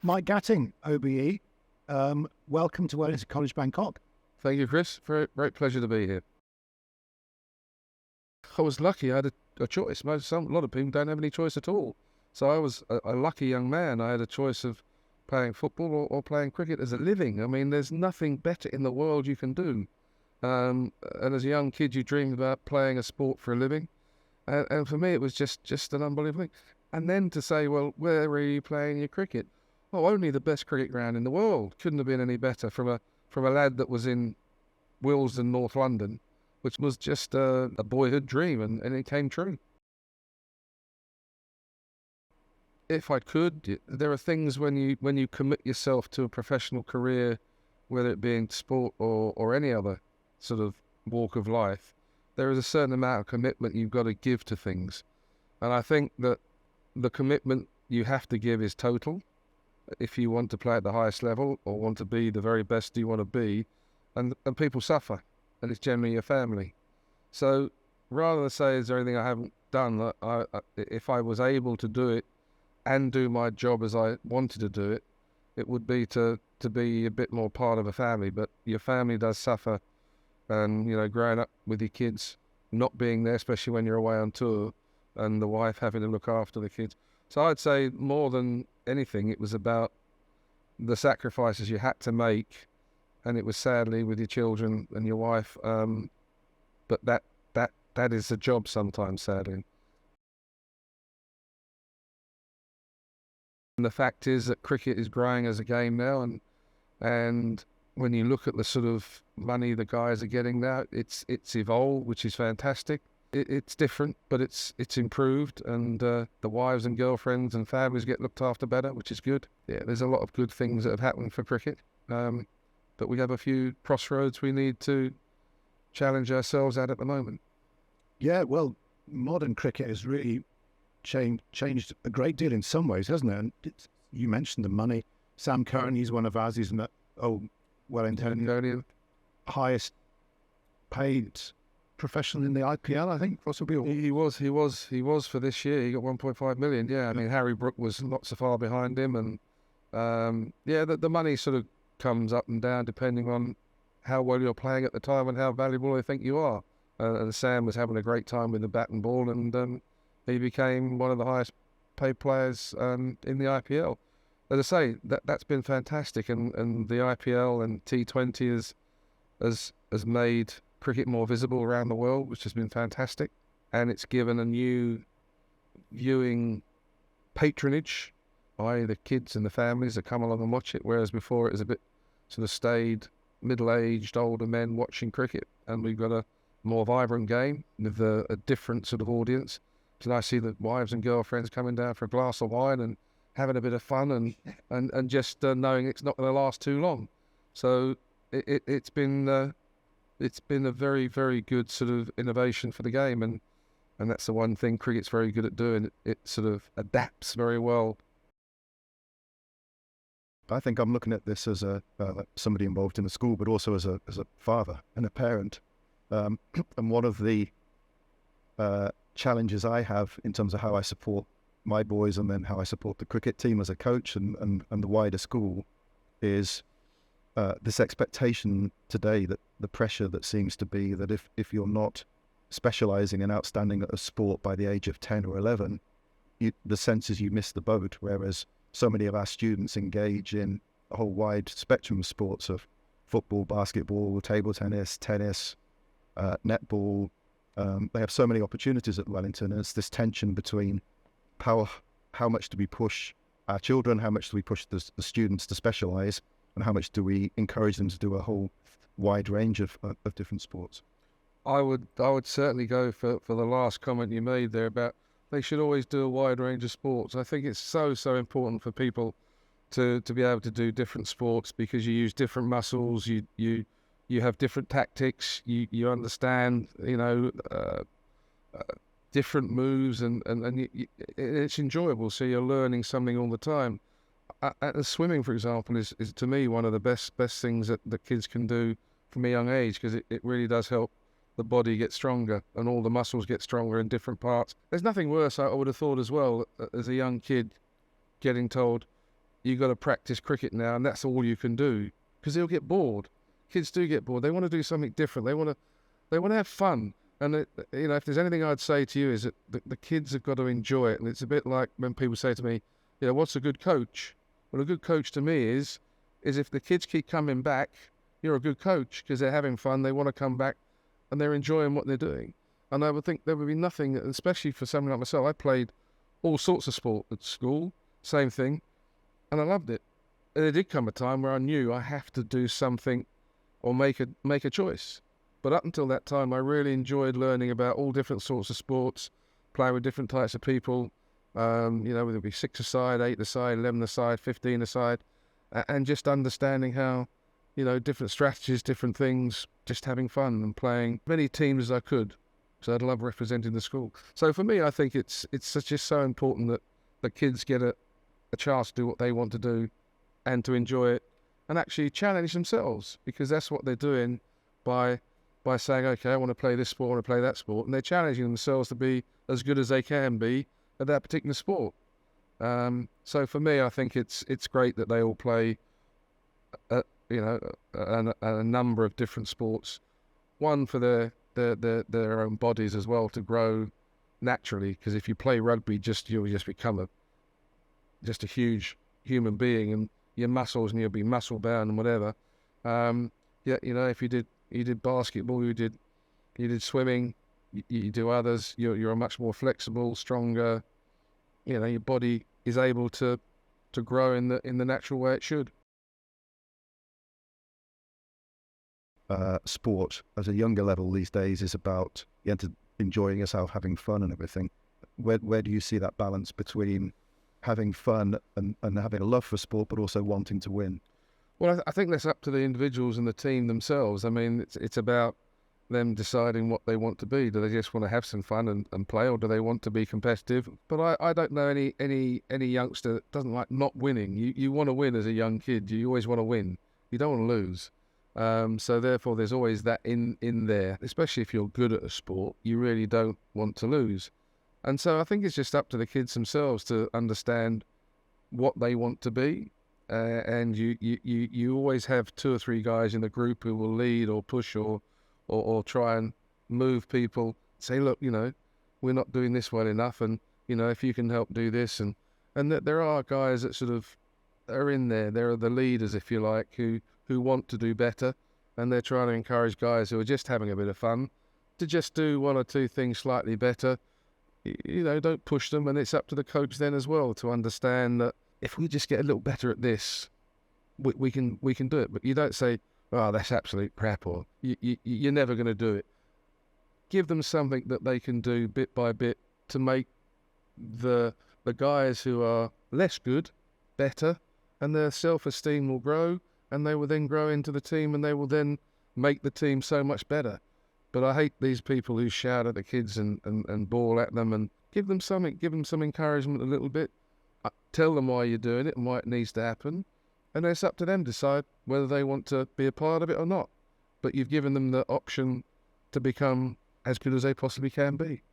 Mike Gatting, OBE. Welcome to Wellington College Bangkok. Thank you, Chris. Great pleasure to be here. I was lucky. I had a choice. A lot of people don't have any choice at all. So I was a lucky young man. I had a choice of playing football or playing cricket as a living. I mean, there's nothing better in the world you can do. And as a young kid, you dream about playing a sport for a living. And for me, it was just an unbelievable thing. And then to say, well, where are you playing your cricket? Oh, only the best cricket ground in the world. Couldn't have been any better from a lad that was in Willesden, North London, which was just a boyhood dream, and it came true. If I could, there are things when you commit yourself to a professional career, whether it be in sport or any other sort of walk of life, there is a certain amount of commitment you've got to give to things. And I think that the commitment you have to give is total. If you want to play at the highest level or want to be the very best you want to be, and people suffer, and it's generally your family. So rather than say, is there anything I haven't done, if I was able to do it and do my job as I wanted to do it, it would be to be a bit more part of a family. But your family does suffer, and growing up with your kids not being there, especially when you're away on tour, and the wife having to look after the kids. So I'd say more than anything, it was about the sacrifices you had to make, and it was sadly with your children and your wife. But that is a job sometimes, sadly. And the fact is that cricket is growing as a game now, and when you look at the sort of money the guys are getting now, it's evolved, which is fantastic. It's different, but it's improved, and the wives and girlfriends and families get looked after better, which is good. Yeah, there's a lot of good things that have happened for cricket, but we have a few crossroads we need to challenge ourselves at the moment. Yeah, well, modern cricket has really changed a great deal in some ways, hasn't it? And you mentioned the money. Sam Curran, he's one of ours. He's Wellington, highest paid professional in the IPL, I think, possibly. He was for this year. He got 1.5 million. Yeah, I mean, Harry Brook was not so far behind him, and the money sort of comes up and down depending on how well you're playing at the time and how valuable they think you are. And Sam was having a great time with the bat and ball, and he became one of the highest paid players in the IPL. As I say, that's been fantastic, and the IPL and T20 has made cricket more visible around the world, which has been fantastic, and it's given a new viewing patronage by the kids and the families that come along and watch it, whereas before it was a bit sort of staid, middle-aged, older men watching cricket, and we've got a more vibrant game with a different sort of audience. So I see the wives and girlfriends coming down for a glass of wine and having a bit of fun, and just knowing it's not going to last too long. So it's been a very, very good sort of innovation for the game, and that's the one thing cricket's very good at doing. It sort of adapts very well. I think I'm looking at this as somebody involved in the school, but also as a father and a parent. And one of the challenges I have in terms of how I support my boys and then how I support the cricket team as a coach and the wider school is this expectation today, that the pressure that seems to be that if you're not specialising and outstanding at a sport by the age of 10 or 11, the sense is you miss the boat, whereas so many of our students engage in a whole wide spectrum of sports of football, basketball, table tennis, netball. They have so many opportunities at Wellington, and it's this tension between how much do we push our children, how much do we push the students to specialise, and how much do we encourage them to do a whole wide range of different sports. I would certainly go for the last comment you made there about they should always do a wide range of sports. I think it's so important for people to be able to do different sports, because you use different muscles, you have different tactics, you understand different moves, and it's enjoyable. So you're learning something all the time. Swimming, for example, is to me one of the best things that the kids can do from a young age, because it really does help the body get stronger and all the muscles get stronger in different parts. There's nothing worse, I would have thought as well, as a young kid getting told, you've got to practice cricket now, and that's all you can do, because they'll get bored. Kids do get bored. They want to do something different. They want to have fun. And if there's anything I'd say to you is that the kids have got to enjoy it. And it's a bit like when people say to me, what's a good coach? Well, a good coach to me is if the kids keep coming back, you're a good coach, because they're having fun. They want to come back, and they're enjoying what they're doing. And I would think there would be nothing, especially for someone like myself. I played all sorts of sport at school, same thing, and I loved it. And there did come a time where I knew I have to do something or make a choice. But up until that time, I really enjoyed learning about all different sorts of sports, playing with different types of people, whether it be 6-a-side, 8-a-side, 11-a-side, 15-a-side, and just understanding how, different strategies, different things, just having fun and playing many teams as I could. So I'd love representing the school. So for me, I think it's just so important that the kids get a chance to do what they want to do and to enjoy it and actually challenge themselves, because that's what they're doing by saying, okay, I want to play this sport, I want to play that sport, and they're challenging themselves to be as good as they can be at that particular sport. So for me, I think it's great that they all play, a number of different sports. One for their own bodies as well, to grow naturally, because if you play rugby, you'll just become a huge human being, and your muscles, and you'll be muscle bound and whatever. If you did basketball, you did swimming, you do others, you're a much more flexible, stronger, your body is able to grow in the natural way it should. Sport at a younger level these days is about enjoying yourself, having fun and everything. Where do you see that balance between having fun and having a love for sport, but also wanting to win? Well, I think that's up to the individuals and the team themselves. I mean, it's about them deciding what they want to be. Do they just want to have some fun and play, or do they want to be competitive? But I don't know any youngster that doesn't like not winning. You want to win as a young kid. You always want to win. You don't want to lose. So therefore, there's always that in there, especially if you're good at a sport. You really don't want to lose. And so I think it's just up to the kids themselves to understand what they want to be. And you always have 2 or 3 guys in the group who will lead or push or try and move people. Say, look, we're not doing this well enough, and if you can help do this, and that there are guys that sort of are in there. There are the leaders, if you like, who want to do better, and they're trying to encourage guys who are just having a bit of fun to just do 1 or 2 things slightly better. Don't push them, and it's up to the coach then as well to understand that if we just get a little better at this, we can do it. But you don't say, "Oh, that's absolute crap," or you're never going to do it. Give them something that they can do bit by bit to make the guys who are less good better, and their self-esteem will grow, and they will then grow into the team, and they will then make the team so much better. But I hate these people who shout at the kids and bawl at them, and give them some encouragement a little bit. Tell them why you're doing it and why it needs to happen, and it's up to them to decide whether they want to be a part of it or not. But you've given them the option to become as good as they possibly can be.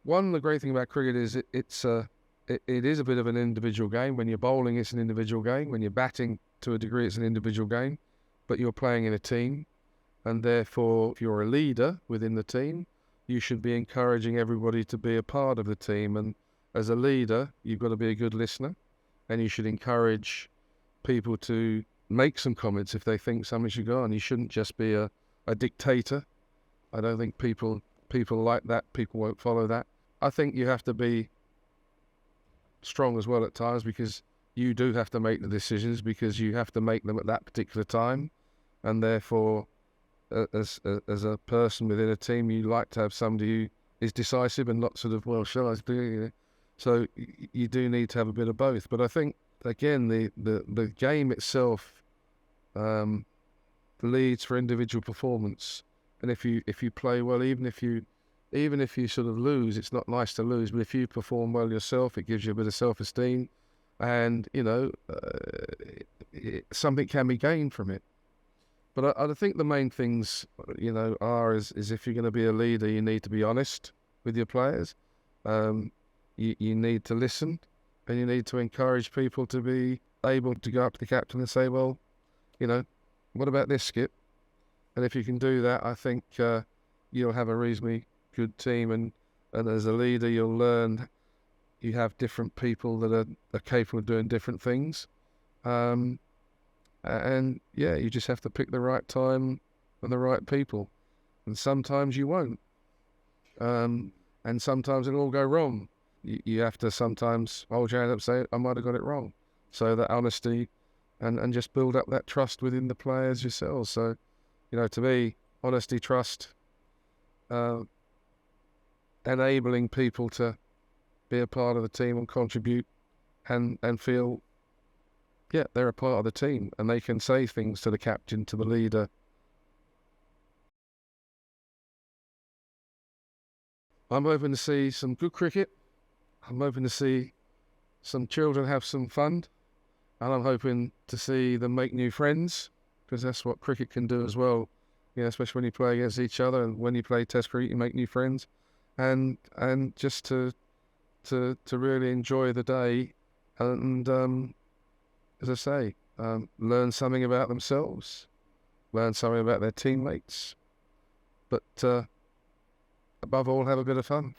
The great thing about cricket is it is a bit of an individual game. When you're bowling, it's an individual game. When you're batting, to a degree, it's an individual game. But you're playing in a team, and therefore, if you're a leader within the team, you should be encouraging everybody to be a part of the team. And as a leader, you've got to be a good listener, and you should encourage people to make some comments if they think something should go on. You shouldn't just be a dictator. I don't think people like that. People won't follow that. I think you have to be strong as well at times, because you do have to make the decisions, because you have to make them at that particular time, and therefore, as a person within a team, you like to have somebody who is decisive and not sort of, well, shall I do it? So you do need to have a bit of both. But I think, again, the game itself leads for individual performance. And if you play well, even if you sort of lose, it's not nice to lose. But if you perform well yourself, it gives you a bit of self-esteem, and something can be gained from it. But I think the main things, is if you're going to be a leader, you need to be honest with your players. you need to listen, and you need to encourage people to be able to go up to the captain and say, well, what about this, Skip? And if you can do that, I think you'll have a reasonably good team, and as a leader, you'll learn you have different people that are capable of doing different things. And you just have to pick the right time and the right people. And sometimes you won't. And sometimes it'll all go wrong. You have to sometimes hold your hand up and say, I might have got it wrong. So that honesty and just build up that trust within the players yourselves. So, to me, honesty, trust, enabling people to be a part of the team and contribute and feel, they're a part of the team and they can say things to the captain, to the leader. I'm hoping to see some good cricket. I'm hoping to see some children have some fun. And I'm hoping to see them make new friends, because that's what cricket can do as well. Especially when you play against each other, and when you play Test cricket, you make new friends. And just to really enjoy the day and as I say, learn something about themselves, learn something about their teammates, but above all, have a bit of fun.